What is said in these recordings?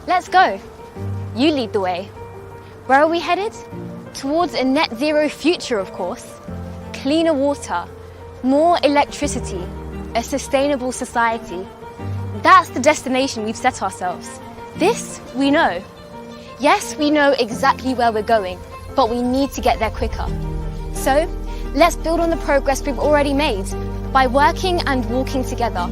Let's go. You lead the way. Where are we headed? Towards a net zero future, of course. Cleaner water, more electricity, a sustainable society. That's the destination we've set ourselves. This we know. Yes, we know exactly where we're going, but we need to get there quicker. So, let's build on the progress we've already made by working and walking together.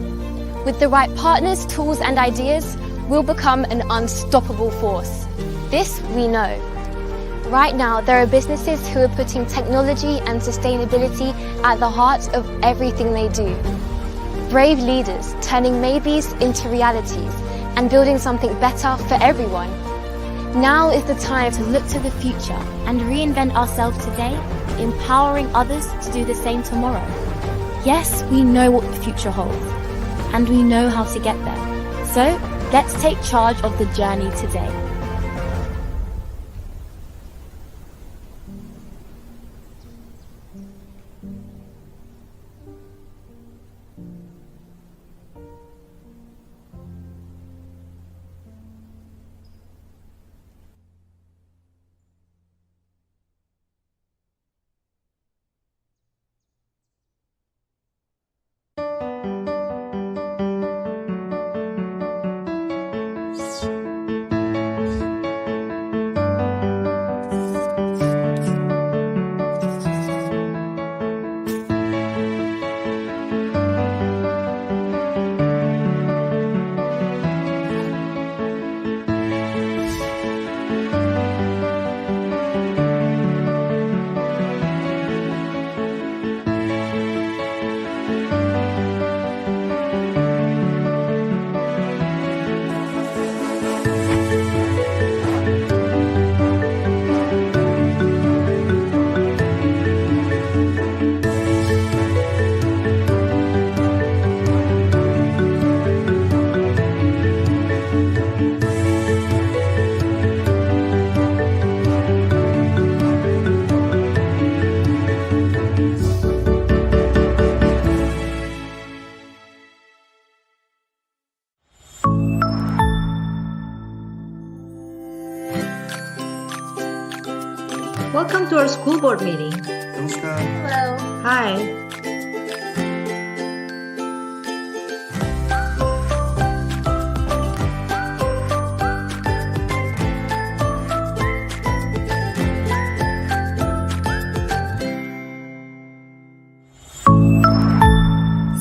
With the right partners, tools and ideas, we'll become an unstoppable force. This we know. Right now, there are businesses who are putting technology and sustainability at the heart of everything they do. Brave leaders turning maybes into realities and building something better for everyone. Now is the time to look to the future and reinvent ourselves today, empowering others to do the same tomorrow. Yes, we know what the future holds, and we know how to get there. So, let's take charge of the journey today. Welcome to our school board meeting. Namaskar. Hello. Hi.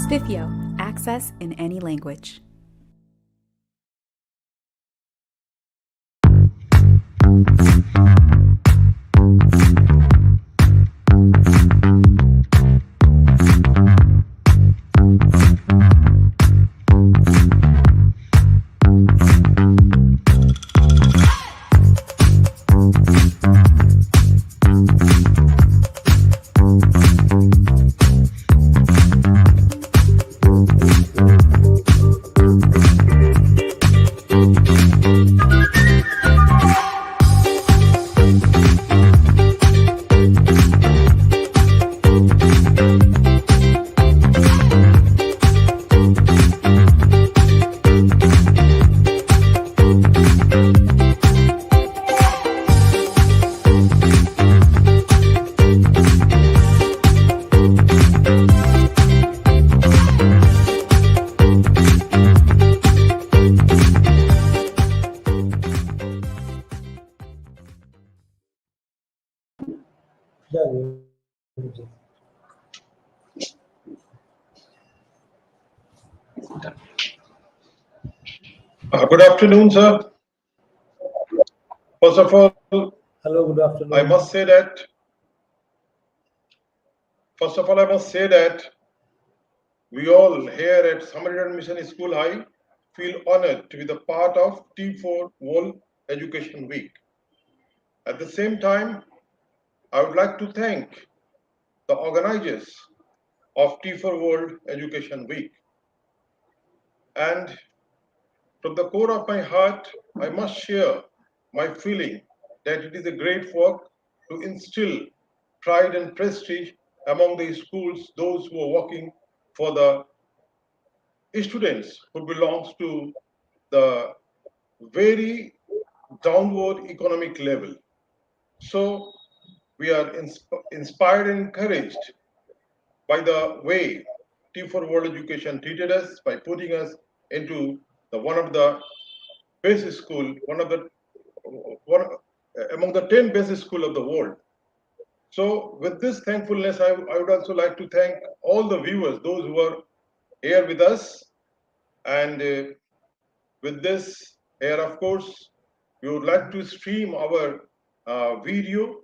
Spiffio, access in any language. Good afternoon, sir. First of all, Hello, good afternoon. I must say that we all here at Samaritan Mission School High feel honored to be the part of T4 World Education Week. At the same time, I would like to thank the organizers of T4 World Education Week. And from the core of my heart, I must share my feeling that it is a great work to instill pride and prestige among the schools, those who are working for the students who belongs to the very downward economic level. So we are inspired and encouraged by the way T4 World Education treated us by putting us into one of the best school, among the 10 best school of the world. So with this thankfulness, I would also like to thank all the viewers, those who are here with us. And with this here, of course, we would like to stream our video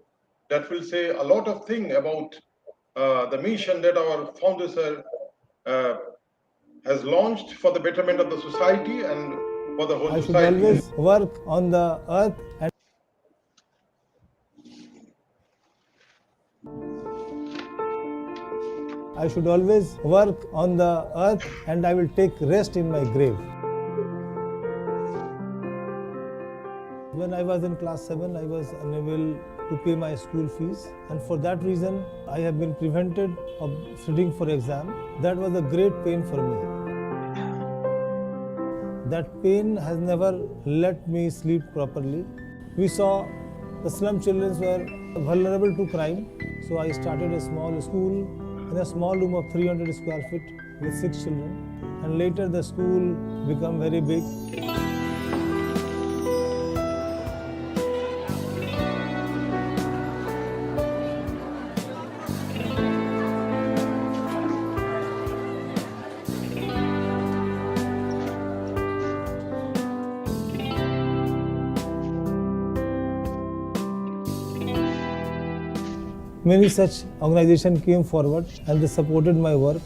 that will say a lot of things about the mission that our founder sir has launched for the betterment of the society and for the whole I should society. always work on the earth and I should always work on the earth and I will take rest in my grave. When I was in class 7, I was unable to pay my school fees, and for that reason I have been prevented of studying for exam. That was a great pain for me. That pain has never let me sleep properly. We saw the slum children were vulnerable to crime, so I started a small school in a small room of 300 square feet with 6 children, and later the school became very big. Many such organizations came forward and they supported my work.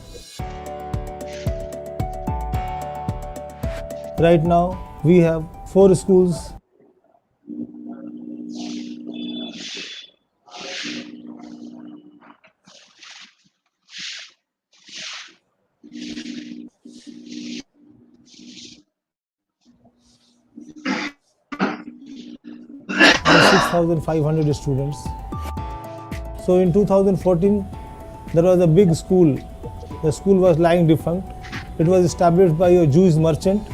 Right now, we have 4 schools. And 6,500 students. So in 2014, there was a big school. The school was lying defunct. It was established by a Jewish merchant,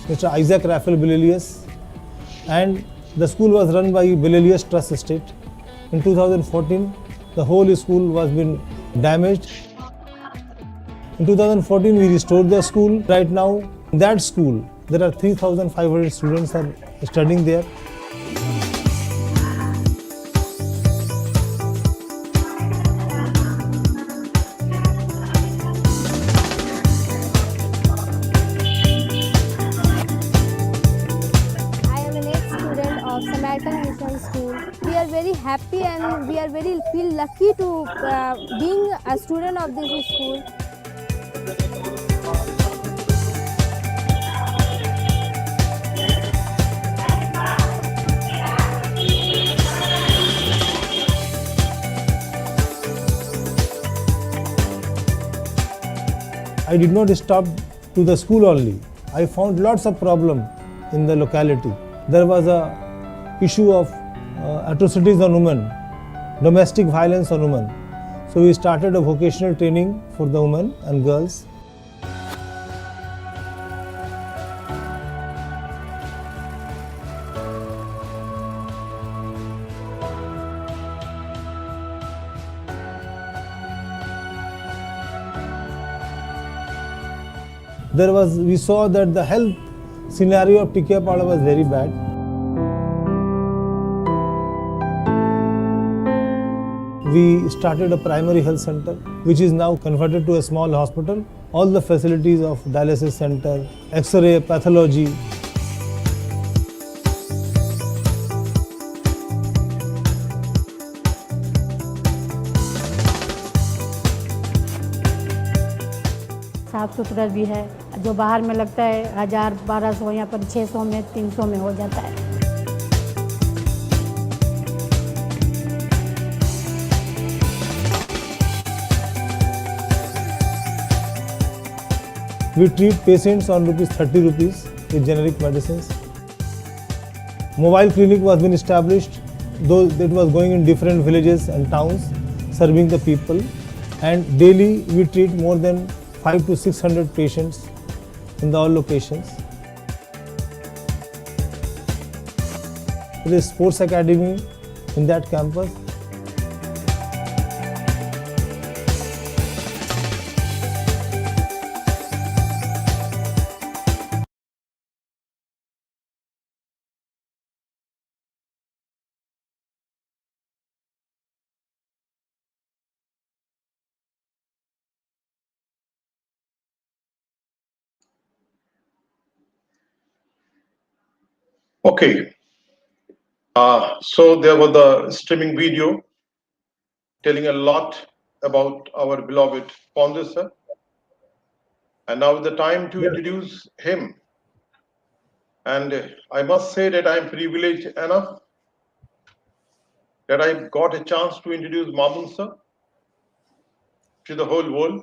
Mr. Isaac Raphael Belelius, and the school was run by Belelius Trust Estate. In 2014, the whole school was been damaged. In 2014, we restored the school. Right now, in that school, there are 3,500 students are studying there. Samaritan Mission School. We are very happy and we are very feel lucky to being a student of this school. I did not stop to the school only. I found lots of problems in the locality. There was a issue of atrocities on women, domestic violence on women. So we started a vocational training for the women and girls. We saw that the health scenario of Tikyapada was very bad. We started a primary health center, which is now converted to a small hospital. All the facilities of dialysis center, X-ray, pathology. साफ सुथरा भी है, जो बाहर में लगता है 1000-1200, यहाँ पर 600 में 300 में हो जाता है। We treat patients on ₹30 with generic medicines. Mobile clinic was been established, though it was going in different villages and towns, serving the people. And daily we treat more than 500 to 600 patients in all locations. There is sports academy in that campus. Okay, so there was the streaming video telling a lot about our beloved founder, sir. And now is the time to introduce him. And I must say that I am privileged enough that I got a chance to introduce Mamun sir to the whole world.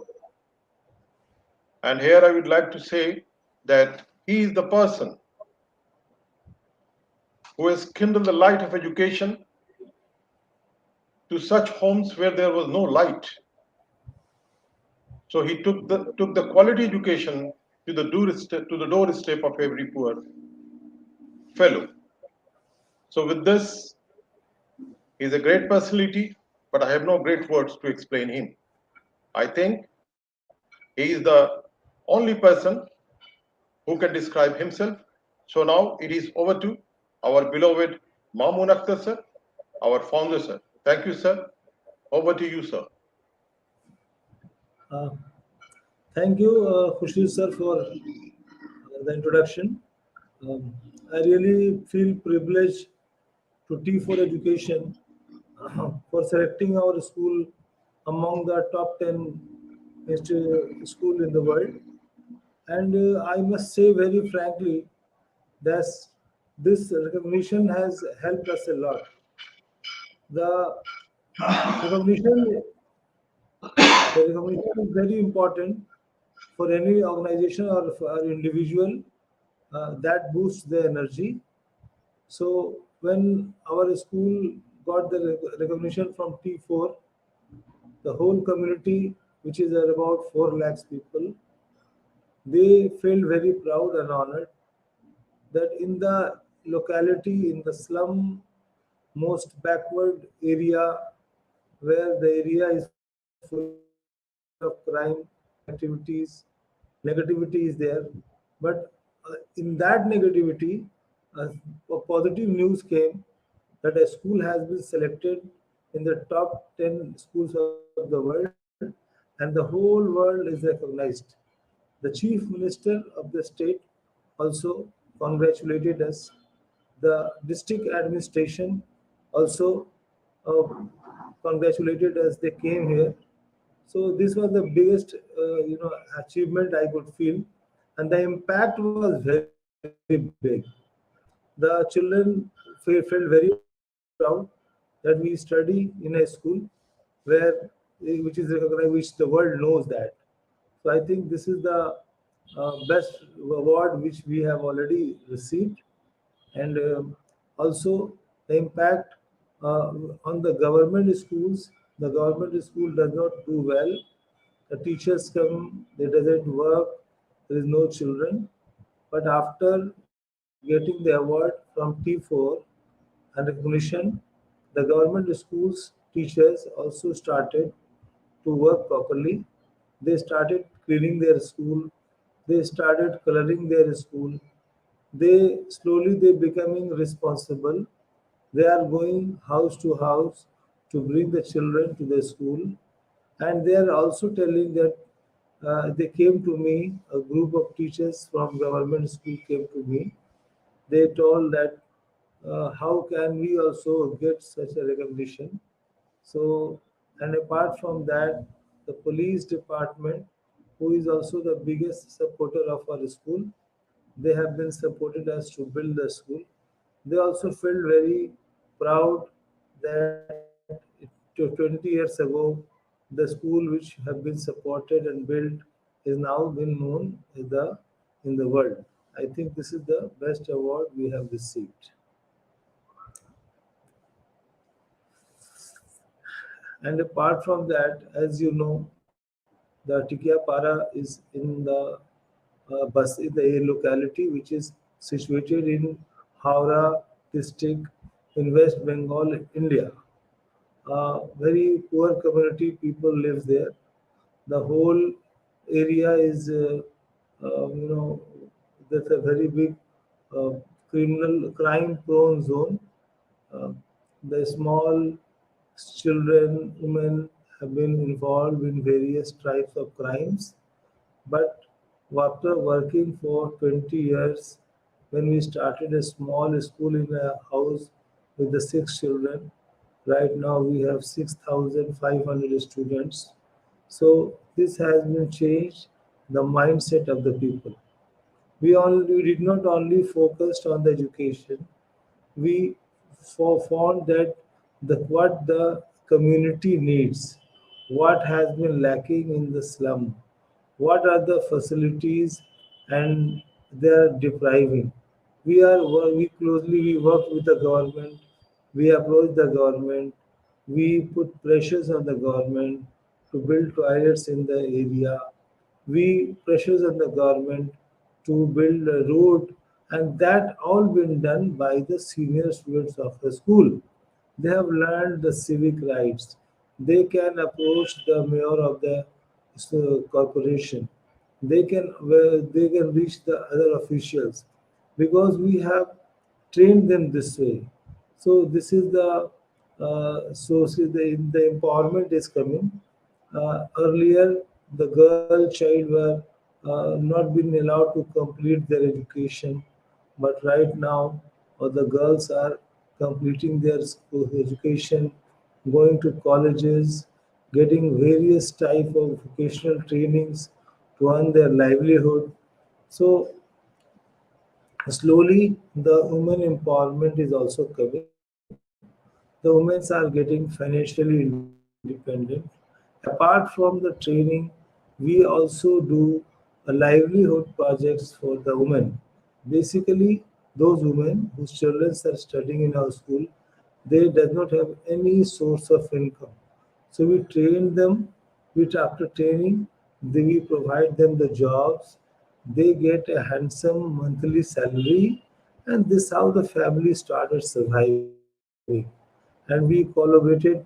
And here I would like to say that he is the person who has kindled the light of education to such homes where there was no light. So he took the quality education to the doorstep of every poor fellow. So with this, he's a great personality, but I have no great words to explain him. I think he is the only person who can describe himself. So now it is over to our beloved Mamun Akhtar sir, our founder sir. Thank you, sir. Over to you, sir. Thank you, Khushil sir, for the introduction. I really feel privileged to T4 Education for selecting our school among the top 10 school in the world. And I must say very frankly that this recognition has helped us a lot. The recognition, the recognition is very important for any organization or for individual that boosts their energy. So when our school got the recognition from T4, the whole community, which is about 4 lakhs people, they felt very proud and honored that in the locality, in the slum, most backward area, where the area is full of crime activities, negativity is there. But in that negativity, a positive news came that a school has been selected in the top 10 schools of the world, and the whole world is recognized. The chief minister of the state also congratulated us. The district administration also uh, congratulated us. They came here. So this was the biggest, achievement I could feel, and the impact was very big. The children felt very proud that we study in a school where which is recognized, which the world knows that. So I think this is the best award which we have already received, and also the impact on the government schools. The government school does not do well. The teachers come, they doesn't work, there is no children. But after getting the award from T4 and recognition, the government schools teachers also started to work properly. They started cleaning their school. They started coloring their school. They becoming responsible. They are going house to house to bring the children to the school, and they are also telling that they came to me. A group of teachers from government school came to me. They told that how can we also get such a recognition. So, and apart from that, the police department, who is also the biggest supporter of our school, they have been supported us to build the school. They also felt very proud that 20 years ago, the school which have been supported and built is now been known in the world. I think this is the best award we have received. And apart from that, as you know, the Tikiapara is in the in the locality which is situated in Howrah district in West Bengal, India. Very poor community people live there. The whole area is, you know, that's a very big uh, criminal crime prone zone. Uh, the small children, women have been involved in various types of crimes. But after working for 20 years, when we started a small school in a house with the 6 children, right now we have 6,500 students. So this has been changed the mindset of the people. We did not only focused on the education, we found that what the community needs, what has been lacking in the slum, what are the facilities, and they are depriving. We closely we work with the government, we approach the government, we put pressures on the government to build toilets in the area, we pressures on the government to build a road, and that all been done by the senior students of the school. They have learned the civic rights. They can approach the mayor of the corporation. They can reach the other officials because we have trained them this way. So this is the empowerment is coming. Earlier, the girl child were not being allowed to complete their education, but right now the girls are completing their school education, going to colleges, getting various type of vocational trainings to earn their livelihood. So slowly the women empowerment is also coming. The women are getting financially independent. Apart from the training, we also do a livelihood projects for the women. Basically, those women whose children are studying in our school, they does not have any source of income. So we train them, which after training, we provide them the jobs. They get a handsome monthly salary, and this how the family started surviving. And we collaborated.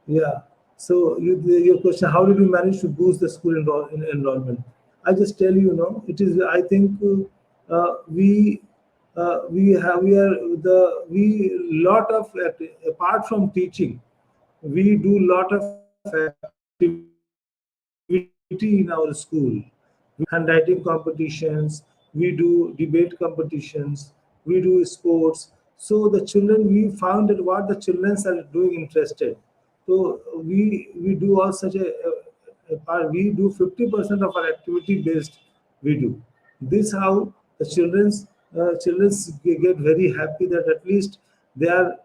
Yeah. So your question, how did we manage to boost the school enrollment? I just tell you, it is. I think we we lot of apart from teaching, we do lot of activity in our school. We do handwriting competitions, we do debate competitions, we do sports. So the children, we found that what the children are doing interested. So we do all such a part. We do 50% of our activity based. We do this how the children's get very happy that at least they are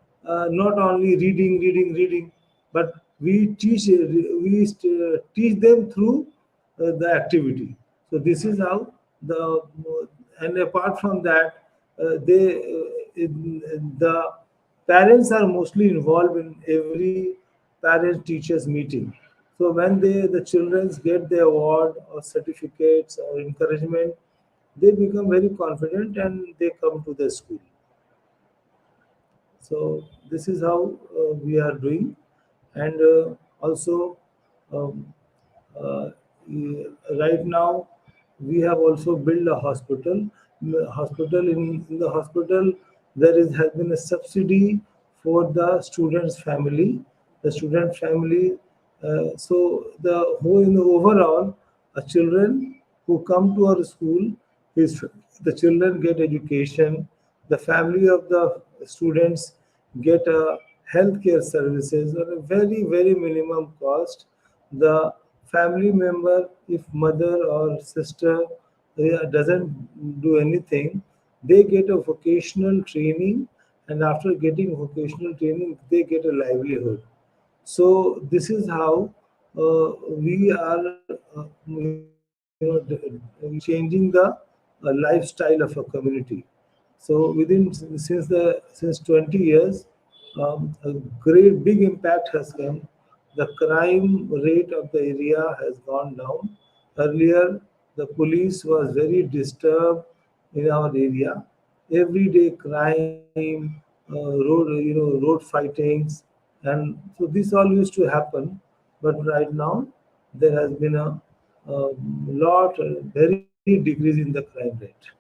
not only reading, but we teach them through the activity. So this is how the and apart from that, the parents are mostly involved in every parent teachers meeting. So when the children get the award or certificates or encouragement, they become very confident and they come to the school. So this is how we are doing, and also um, uh, right now we have also built a hospital. In the hospital there is has been a subsidy for the student's family. The student family, so the whole in the overall, children who come to our school, is the children get education, the family of the students get healthcare services at a very minimum cost. The family member, if mother or sister doesn't do anything, they get a vocational training, and after getting vocational training, they get a livelihood. So this is how we are, changing the lifestyle of a community. So since 20 years, a great big impact has come. The crime rate of the area has gone down. Earlier, the police was very disturbed in our area. Everyday crime, road fightings, and so this all used to happen. But right now, there has been a lot, very decrease in the crime rate.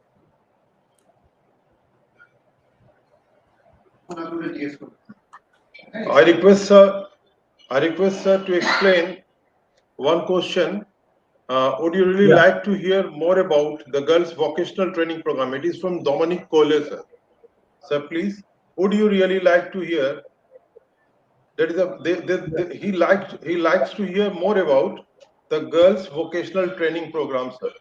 I request sir, to explain one question. Would you really Yeah. like to hear more about the girls' vocational training program? It is from Dominic Cole, sir. Sir, please. Would you really like to hear? That is he likes to hear more about the girls' vocational training program, sir.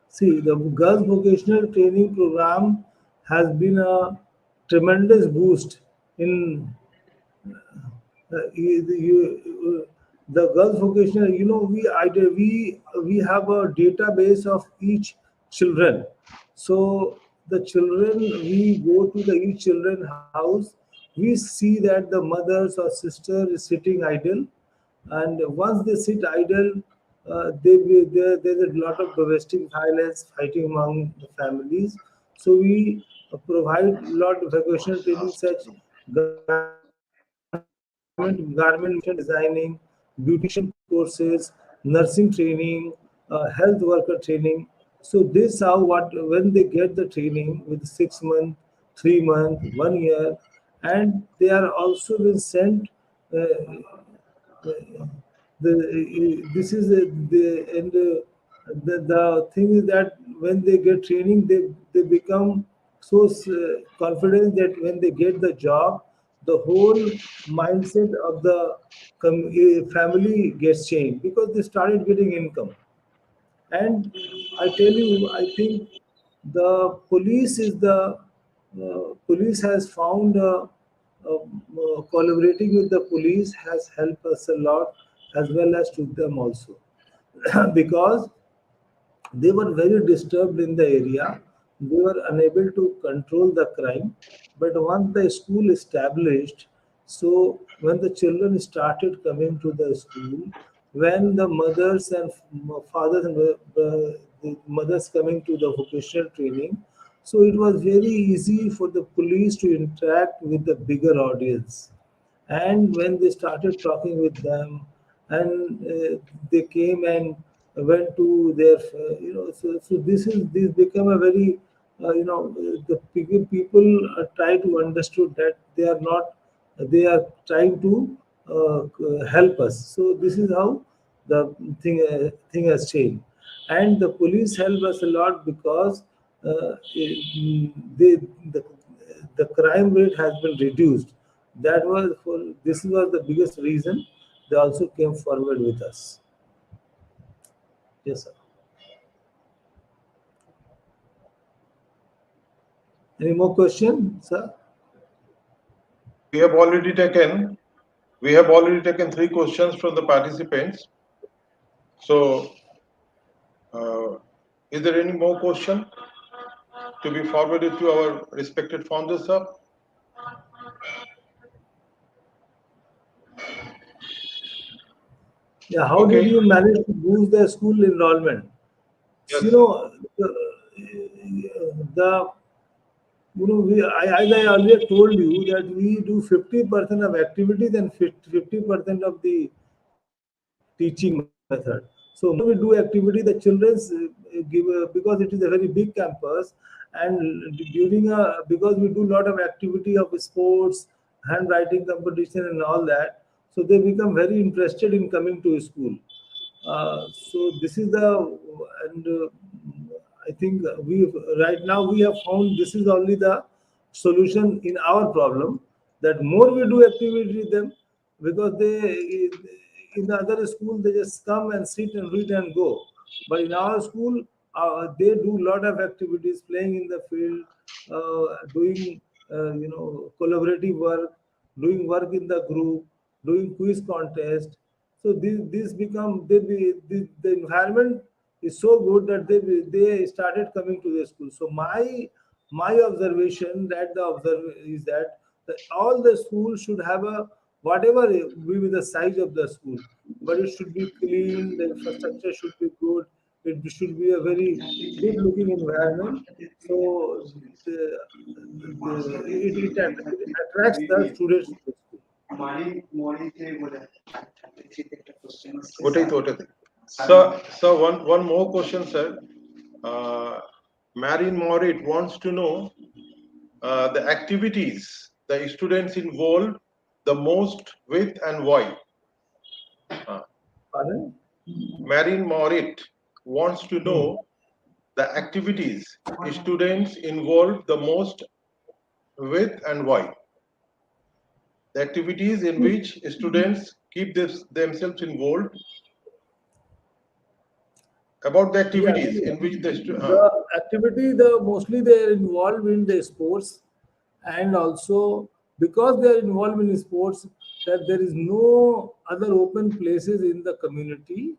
See, the girls' vocational training program has been a tremendous boost in the girls vocational. We have a database of each children. So the children, we go to the each children house, we see that the mothers or sister is sitting idle, and once they sit idle, there's a lot of domestic violence fighting among the families. So we provide lot of vocational training, such garment designing, beautician courses, nursing training, health worker training. So this how what when they get the training with 6 months, 3 months, 1 year, and they are also been sent. This is the thing is that when they get training, they become so confident that when they get the job, the whole mindset of the family gets changed because they started getting income. And I tell you, I think the police has found collaborating with the police has helped us a lot, as well as to them also. Because they were very disturbed in the area. They were unable to control the crime. But once the school established, so when the children started coming to the school, when the mothers and fathers and the mothers coming to the vocational training, so it was very easy for the police to interact with the bigger audience. And when they started talking with them, and they came and went to their so this become a very the people try to understood that they are trying to help us. So this is how the thing has changed. And the police help us a lot because they the crime rate has been reduced. That was for this was the biggest reason they also came forward with us. Yes, sir. Any more question, sir? We have already taken three questions from the participants. So, is there any more question to be forwarded to our respected founders, sir? Yeah, how did Okay. you manage to boost the school enrollment? Yes, You sir. know, the as I earlier told you that we do 50% of activities and 50% of the teaching method. So more we do activity, the children's give because it is a very big campus, and during because we do a lot of activity of sports, handwriting competition, and all that. So they become very interested in coming to school. So this is the and I think we right now we have found this is only the solution in our problem, that more we do activity with them, because they in the other school they just come and sit and read and go, but in our school they do a lot of activities, playing in the field, doing collaborative work, doing work in the group, doing quiz contest. So this become the environment is so good that they started coming to the school. So my observation that the observe is that all the schools should have a whatever will be the size of the school, but it should be clean. The infrastructure should be good. It should be a very good-looking environment. So it attracts the students to the school. So one more question, sir. Marin Morit wants to know the activities the students involved the most with and why. Pardon? Marin Morit wants to know the activities students involved the most with and why. The activities in which students keep themselves involved. About the activities Yes. in which The activity, mostly they are involved in the sports, and also because they are involved in sports, that there is no other open places in the community,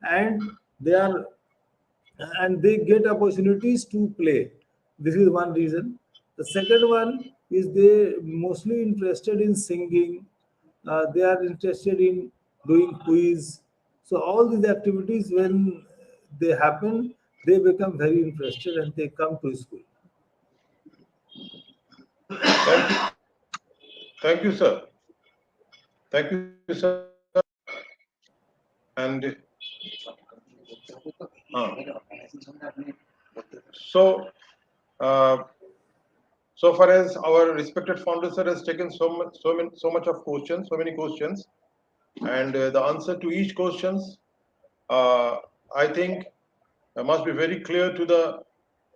and they are and they get opportunities to play. This is one reason. The second one is they mostly interested in singing. They are interested in doing quiz. So all these activities, when they happen, they become very interested and they come to school. thank you, sir. Thank you, sir. And so, so far as our respected founder sir has taken so much of questions, so many questions, and the answer to each questions, I think, must be very clear to the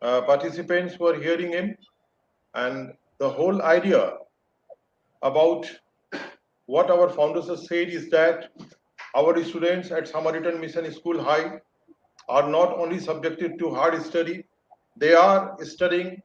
participants who are hearing him, and the whole idea about what our founders have said is that our students at Samaritan Mission School High are not only subjected to hard study, they are studying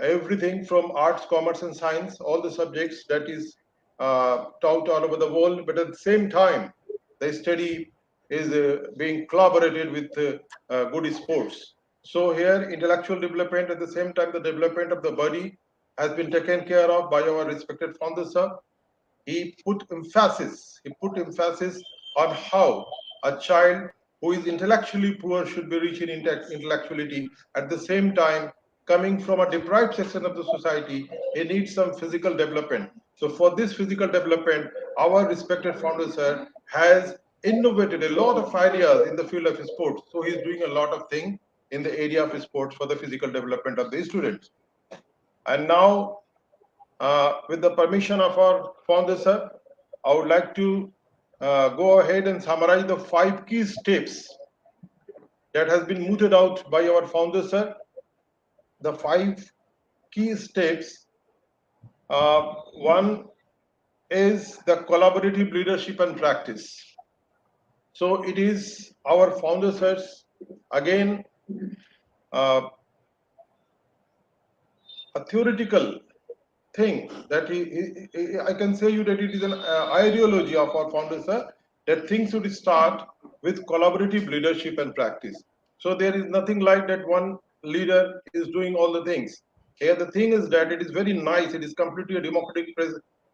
everything from arts, commerce, and science, all the subjects that is taught all over the world. But at the same time, the study is being collaborated with good sports. So here, intellectual development, at the same time, the development of the body has been taken care of by our respected founder, sir. He put emphasis on how a child who is intellectually poor should be rich in intellectuality. At the same time, coming from a deprived section of the society, he needs some physical development. So for this physical development, our respected founder, sir, has innovated a lot of ideas in the field of sports. So he's doing a lot of things in the area of sports for the physical development of the students. And now, with the permission of our founder, sir, I would like to go ahead and summarize the 5 key steps that has been mooted out by our founder, sir. The 5 key steps. One is the collaborative leadership and practice. So it is our founder, sirs, again, a theoretical thing that I can say you that it is an ideology of our founder, sir, that things should start with collaborative leadership and practice. So there is nothing like that one leader is doing all the things. Here the thing is that it is very nice. It is completely a democratic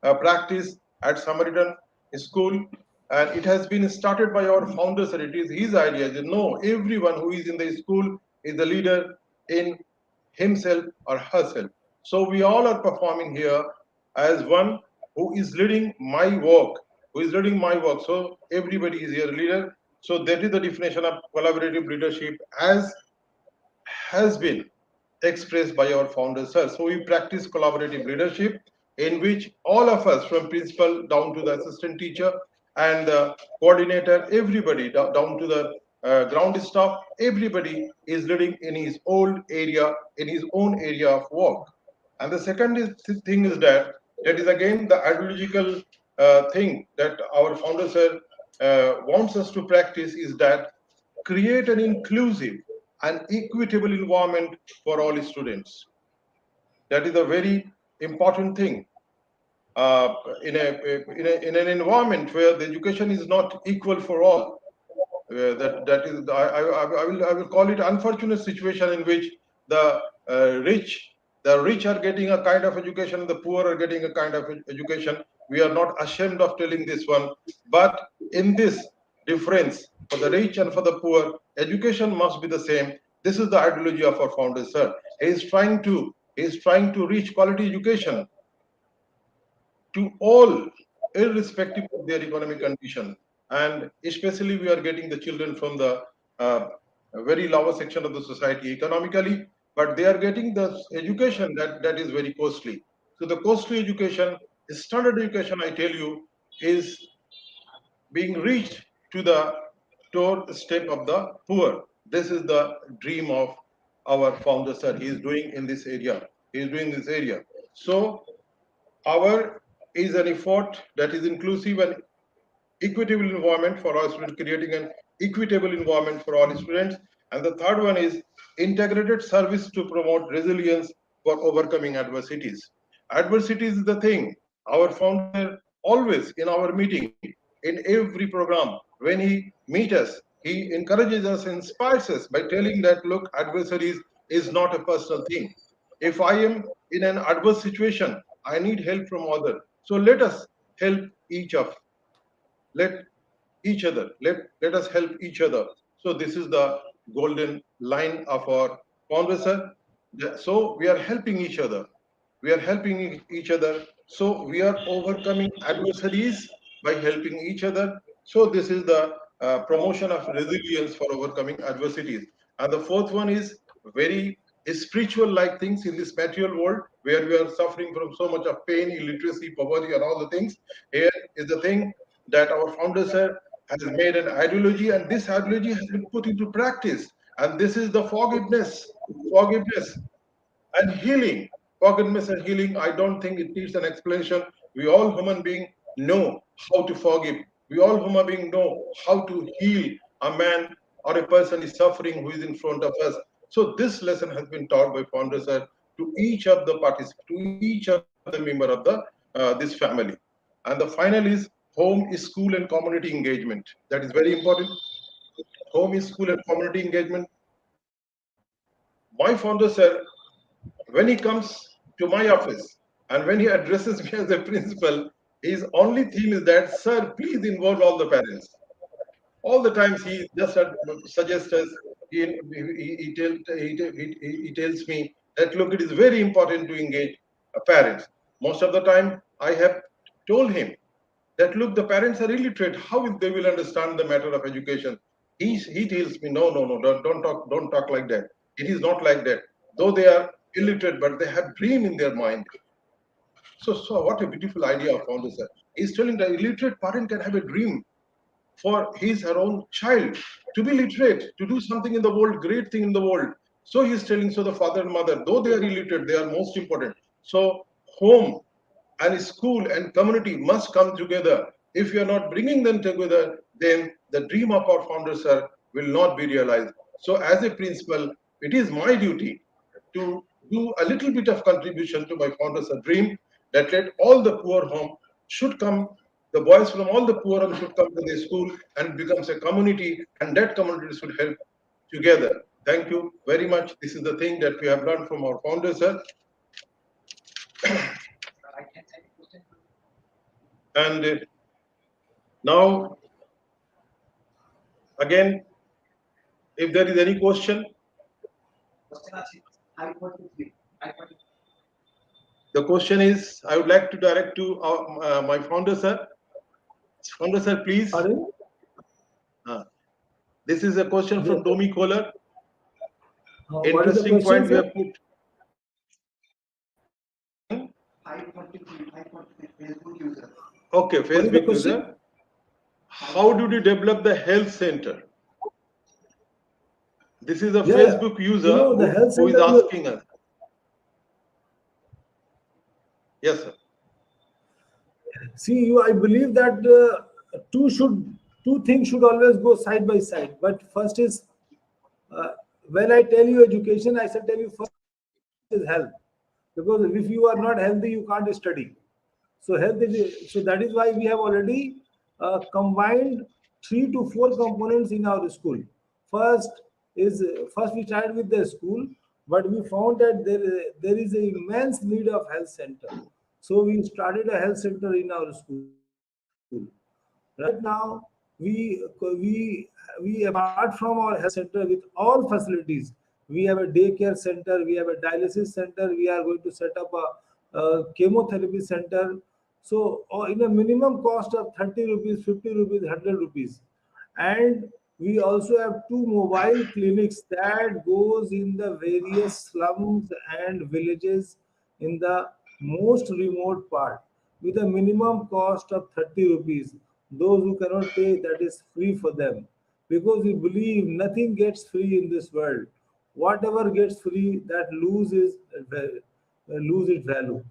practice at Samaritan School, and it has been started by our founder, sir. It is his idea. No, everyone who is in the school is the leader in himself or herself. So we all are performing here as one who is leading my work, So everybody is here leader. So that is the definition of collaborative leadership as has been expressed by our founders, sir. So we practice collaborative leadership in which all of us, from principal down to the assistant teacher and the coordinator, everybody down to the ground staff, everybody is leading in his own area, of work. And the second thing is that is again the ideological thing that our founder, sir, wants us to practice is that create an inclusive and equitable environment for all students. That is a very important thing. In an environment where the education is not equal for all, I will call it unfortunate situation in which the rich are getting a kind of education, the poor are getting a kind of education. We are not ashamed of telling this one, but in this difference, for the rich and for the poor. Education must be the same. This is the ideology of our founder, sir. He is trying to reach quality education to all, irrespective of their economic condition. And especially we are getting the children from the very lower section of the society economically, but they are getting the education that is very costly. So the costly education, standard education, I tell you, is being reached to the doorstep of the poor. This is the dream of our founder, sir. He is doing in this area. He is doing this area. So our is an effort that is inclusive and equitable environment for our students, creating an equitable environment for all students. And the third one is integrated service to promote resilience for overcoming adversities. Adversities is the thing. Our founder always in our meeting, in every program, when he meets us, he encourages us, inspires us by telling that, look, adversities is not a personal thing. If I am in an adverse situation, I need help from others. So let us help each of let each other let us help each other. So this is the golden line of our conversation. So we are helping each other, so we are overcoming adversaries by helping each other. So this is the promotion of resilience for overcoming adversities. And the fourth one is very spiritual like things in this material world where we are suffering from so much of pain, illiteracy, poverty, and all the things. Here is the thing that our founder sir has made an ideology, and this ideology has been put into practice. And this is the forgiveness and healing. Forgiveness and healing, I don't think it needs an explanation. We all human beings know how to forgive. We all human beings know how to heal a man or a person is suffering who is in front of us. So this lesson has been taught by founder sir to each of the participants, to each of the member of the this family. And the final is home, school, and community engagement. That is very important. Home, school, and community engagement. My founder sir, when he comes to my office and when he addresses me as a principal, his only theme is that, sir, please involve all the parents. All the times he just suggests us, he tells me that, look, it is very important to engage parents. Most of the time, I have told him that, look, the parents are illiterate. How they will understand the matter of education? He tells me, no, don't talk like that. It is not like that. Though they are illiterate, but they have dream in their mind. So what a beautiful idea of founder sir. He's telling the illiterate parent can have a dream for his or her own child to be literate, to do something in the world, great thing in the world. So he's telling, so the father and mother, though they are illiterate, they are most important. So home and school and community must come together. If you are not bringing them together, then the dream of our founder sir will not be realized. So as a principal, it is my duty to do a little bit of contribution to my founder's dream that let all the poor home should come, the boys from all the poor homes should come to the school and becomes a community, and that community should help together. Thank you very much. This is the thing that we have learned from our founder, sir. And now, again, if there is any question, the question is, I would like to direct to my founder, sir. Founder, sir, please. This is a question from Domi Kohler. Interesting point you have put. Okay, Facebook user. How did you develop the health center? This is a Facebook user who is asking us. Yes, sir. See, I believe that two things should always go side by side. But first is, when I tell you education, I should tell you first is health. Because if you are not healthy, you can't study. So health is, so that is why we have already combined 3 to 4 components in our school. First we started with the school, but we found that there is an immense need of health center. So we started a health center in our school. Right now, we we apart from our health center with all facilities, we have a daycare center, we have a dialysis center, we are going to set up a chemotherapy center. So in a minimum cost of 30 rupees, 50 rupees, 100 rupees. And we also have two mobile clinics that goes in the various slums and villages in the most remote part with a minimum cost of 30 rupees. Those who cannot pay, that is free for them, because we believe nothing gets free in this world. Whatever gets free, that lose its value.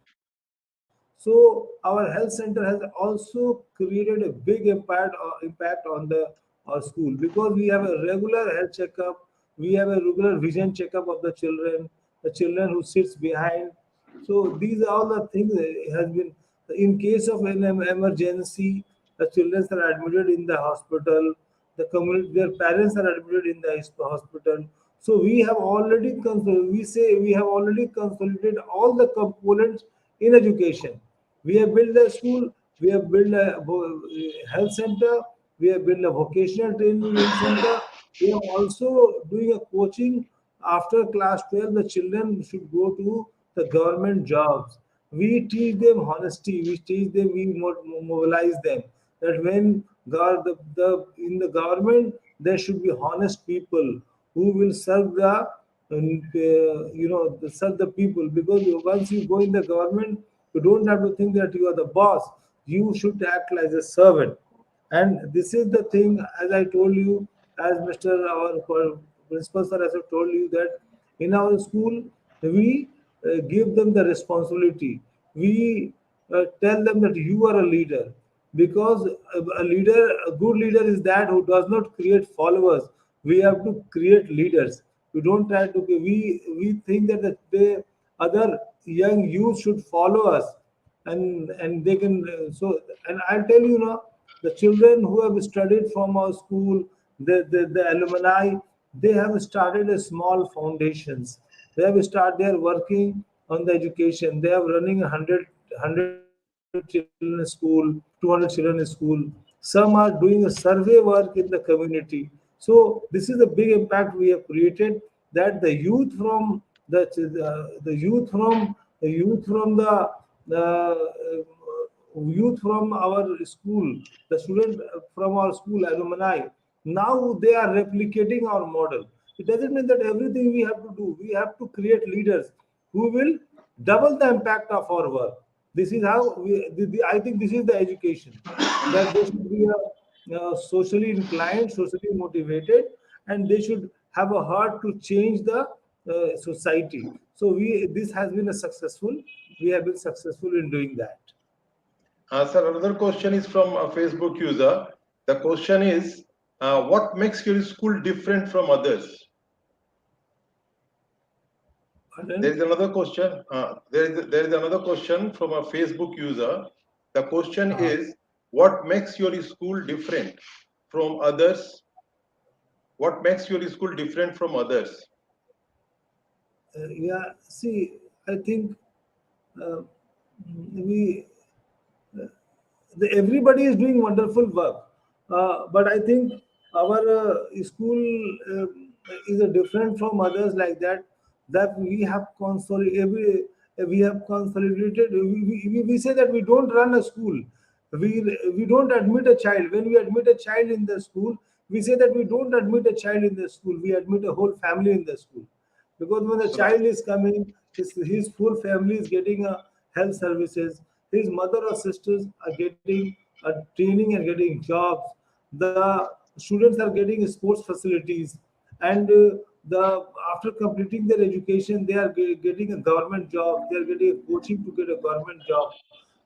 So our health center has also created a big impact on the our school, because we have a regular health checkup, we have a regular vision checkup of the children who sits behind. So these are all the things has been in case of an emergency, the children are admitted in the hospital, the community, their parents are admitted in the hospital. So we have already we say we have already consolidated all the components in education. We have built a school, we have built a health center, we have built a vocational training center. We are also doing a coaching. After class 12, the children should go to the government jobs. We teach them honesty, we teach them, we mobilize them that when in the government there should be honest people who will serve serve the people, because once you go in the government, you don't have to think that you are the boss. You should act like a servant. And this is the thing, as I told you, as Mr. our principal sir has told you, that in our school we give them the responsibility. We tell them that you are a leader, because a good leader is that who does not create followers. We have to create leaders. We don't try to. We think that the other young youth should follow us, and they can and I'll tell you now, the children who have studied from our school, the alumni, they have started a small foundations. They are working on the education. They are running 100 children in school, 200 children in school. Some are doing a survey work in the community. So this is a big impact we have created, that the youth from the youth from the youth from the youth from our school, the student from our school alumni, now they are replicating our model. It doesn't mean that everything we have to do. We have to create leaders who will double the impact of our work. This is how I think this is the education, that they should be socially inclined, socially motivated, and they should have a heart to change the society. So this has been a successful. We have been successful in doing that. Sir, another question is from a Facebook user. The question is, what makes your school different from others? There is another question. There is another question from a Facebook user. The question is, what makes your school different from others? What makes your school different from others? Yeah, see, I think uh, we everybody is doing wonderful work, but I think our school is a different from others, like that we have consolidated. We say that we don't run a school. We don't admit a child. When we admit a child in the school, we say that we don't admit a child in the school. We admit a whole family in the school, because when the child is coming, his full family is getting health services. His mother or sisters are getting training and getting jobs. The students are getting sports facilities, and the after completing their education, they are getting a government job. They are getting a coaching to get a government job.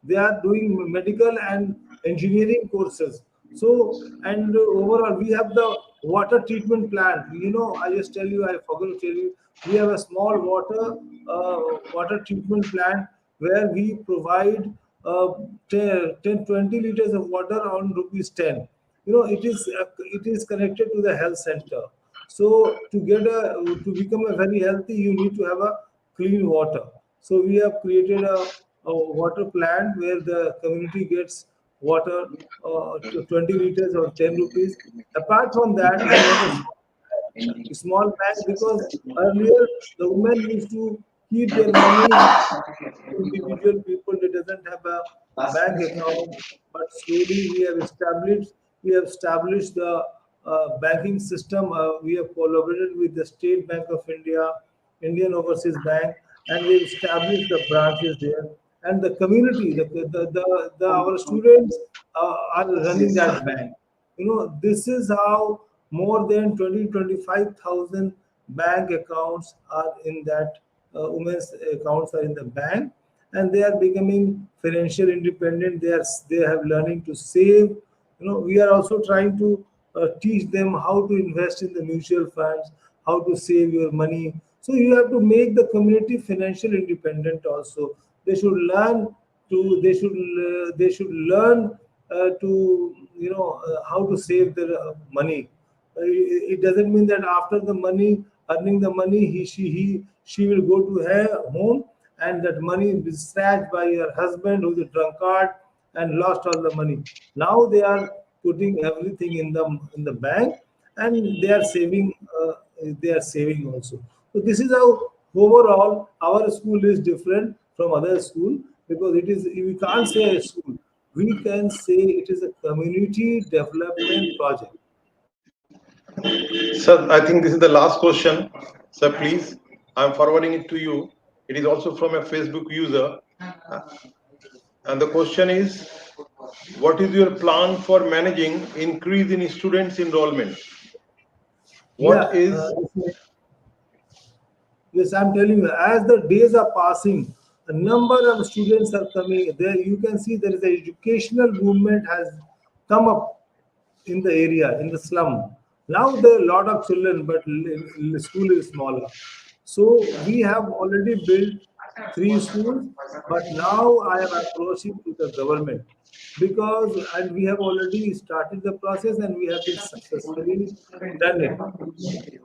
They are doing medical and engineering courses. So, and overall, we have the water treatment plant. I just tell you, I forgot to tell you, we have a small water treatment plant where we provide 20 liters of water on rupees 10. It is connected to the health center. So to become a very healthy, you need to have a clean water. So we have created a water plant where the community gets water, 20 liters or 10 rupees. Apart from that, there was a small bank, because earlier the women used to keep their money with individual people that doesn't have a bank account. But slowly we have established the banking system. We have collaborated with the State Bank of India, Indian Overseas Bank, and we established the branches there. And the community, our students are running that bank. This is how more than 20-25,000 bank accounts are in that, women's accounts are in the bank, and they are becoming financial independent. They have learning to save. We are also trying to teach them how to invest in the mutual funds, how to save your money. So you have to make the community financial independent also. They should learn they should learn to how to save their money. It doesn't mean that after the money, earning the money, she will go to her home, and that money is snatched by her husband, who's a drunkard, and lost all the money. Now they are putting everything in the bank, and they are saving. They are saving also. So this is how overall our school is different from other school, because it is, we can't say a school. We can say it is a community development project. Sir, I think this is the last question. Sir, please, I'm forwarding it to you. It is also from a Facebook user. And the question is, what is your plan for managing increase in students enrollment? What is Yes, I'm telling you, as the days are passing, a number of students are coming. There you can see there is an educational movement has come up in the area, in the slum. Now there are a lot of children, but the school is smaller. So we have already built 3 schools, but now I am approaching to the government, because, and we have already started the process, and we have been successfully done it.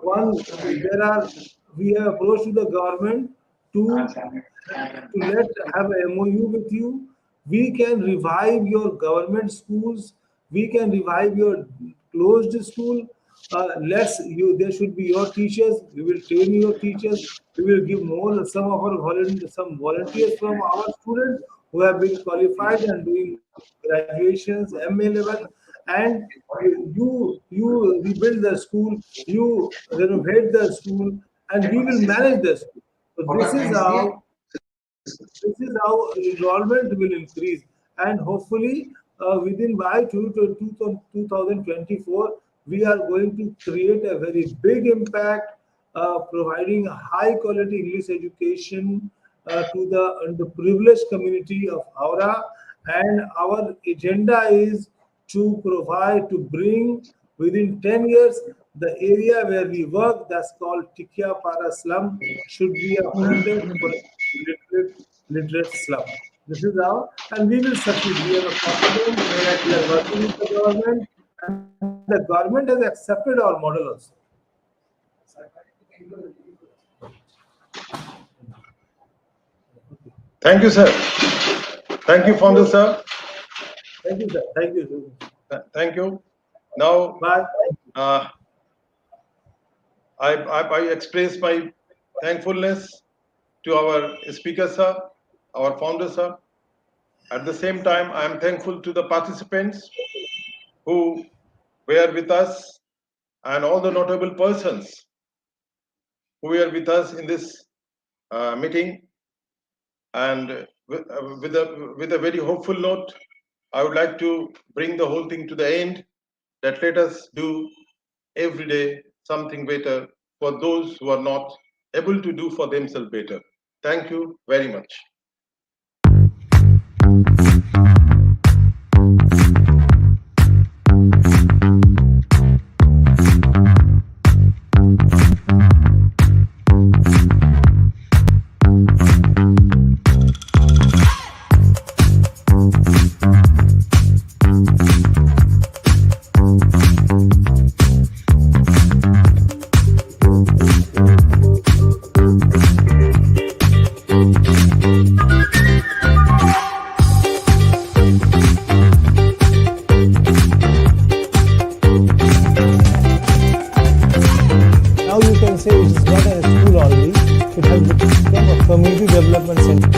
One, there are we have approached to the government to let have a MOU with you. We can revive your government schools. We can revive your closed school. There should be your teachers. We will train your teachers. We will give some of our volunteers from our students who have been qualified and doing graduations, MA level, and you rebuild the school, you renovate the school, and we will manage the school. So this is how enrollment will increase, and hopefully within by 2024 we are going to create a very big impact, providing a high quality English education to the underprivileged community of Howrah. And our agenda is to bring within 10 years, the area where we work, that's called Tikya Para slum, should be 100% literate slum. This is how, and we will succeed. We have a confidence that we are working with the government, and the government has accepted our model also. Thank you, sir. Thank you, founder, sir. Thank you, sir. Thank you. Thank you. Now, Bye. I express my thankfulness to our speaker, sir, our founder, sir. At the same time, I am thankful to the participants who were with us, and all the notable persons who were with us in this meeting. And with a very hopeful note, I would like to bring the whole thing to the end, that let us do every day something better for those who are not able to do for themselves better. Thank you very much. development center.